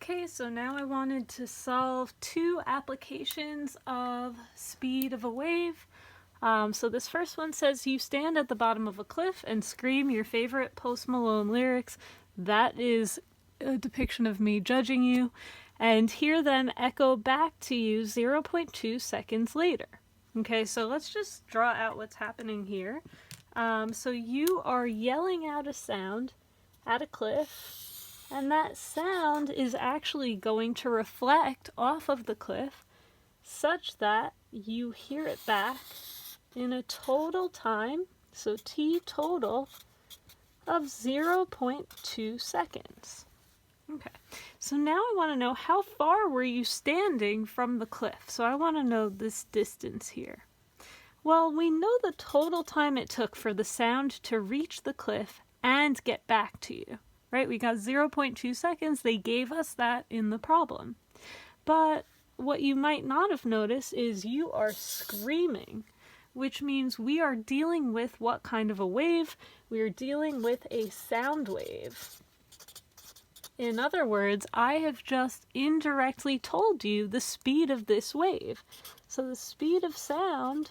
Okay, so now I wanted to solve two applications of speed of a wave. So this first one says you stand at the bottom of a cliff and scream your favorite Post Malone lyrics. That is a depiction of me judging you. And here then echo back to you 0.2 seconds later. Okay, so let's just draw out what's happening here. So you are yelling out a sound at a cliff, and that sound is actually going to reflect off of the cliff such that you hear it back in a total time, so t total, of 0.2 seconds. Okay, so now I want to know how far were you standing from the cliff? So I want to know this distance here. Well, we know the total time it took for the sound to reach the cliff and get back to you, right? We got 0.2 seconds. They gave us that in the problem. But what you might not have noticed is you are screaming, which means we are dealing with what kind of a wave? We are dealing with a sound wave. In other words, I have just indirectly told you the speed of this wave. So the speed of sound,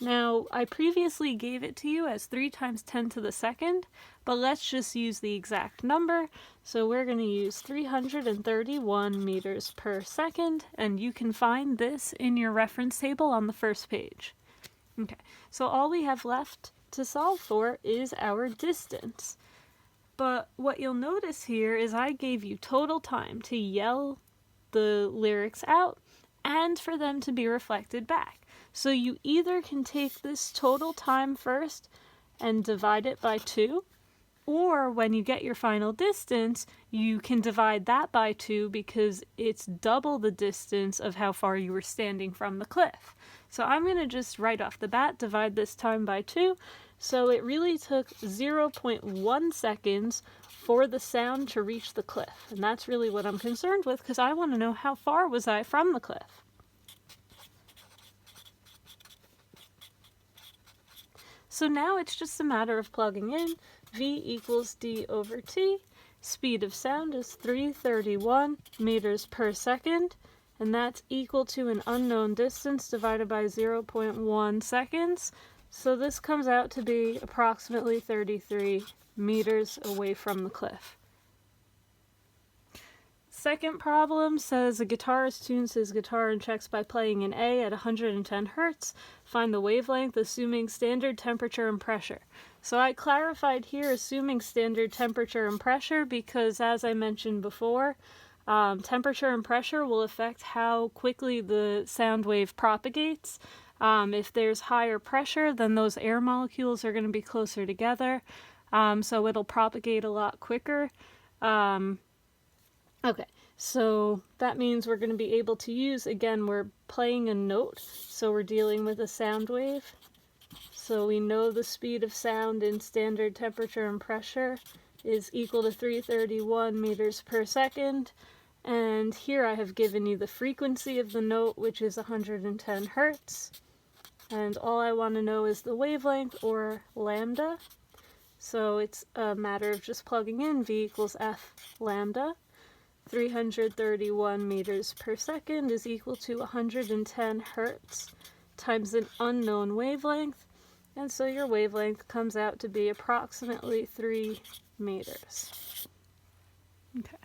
now I previously gave it to you as 3 times 10 to the second, but let's just use the exact number. So we're going to use 331 meters per second, and you can find this in your reference table on the first page. Okay, so all we have left to solve for is our distance. But what you'll notice here is I gave you total time to yell the lyrics out and for them to be reflected back. So you either can take this total time first and divide it by 2, or when you get your final distance, you can divide that by 2 because it's double the distance of how far you were standing from the cliff. So I'm going to just right off the bat divide this time by 2. So it really took 0.1 seconds for the sound to reach the cliff. And that's really what I'm concerned with because I want to know how far was I from the cliff. So now it's just a matter of plugging in. V equals d over t. Speed of sound is 331 meters per second, and that's equal to an unknown distance divided by 0.1 seconds. So this comes out to be approximately 33 meters away from the cliff. Second problem says a guitarist tunes his guitar and checks by playing an A at 110 Hertz. Find the wavelength assuming standard temperature and pressure. So I clarified here assuming standard temperature and pressure because, as I mentioned before, temperature and pressure will affect how quickly the sound wave propagates. If there's higher pressure, then those air molecules are going to be closer together, so it'll propagate a lot quicker. Okay, so that means we're going to be able to use, again, we're playing a note, so we're dealing with a sound wave. So we know the speed of sound in standard temperature and pressure is equal to 331 meters per second. And here I have given you the frequency of the note, which is 110 Hertz. And all I want to know is the wavelength, or lambda. So it's a matter of just plugging in v equals f lambda. 331 meters per second is equal to 110 Hertz times an unknown wavelength. And so your wavelength comes out to be approximately 3 meters. Okay.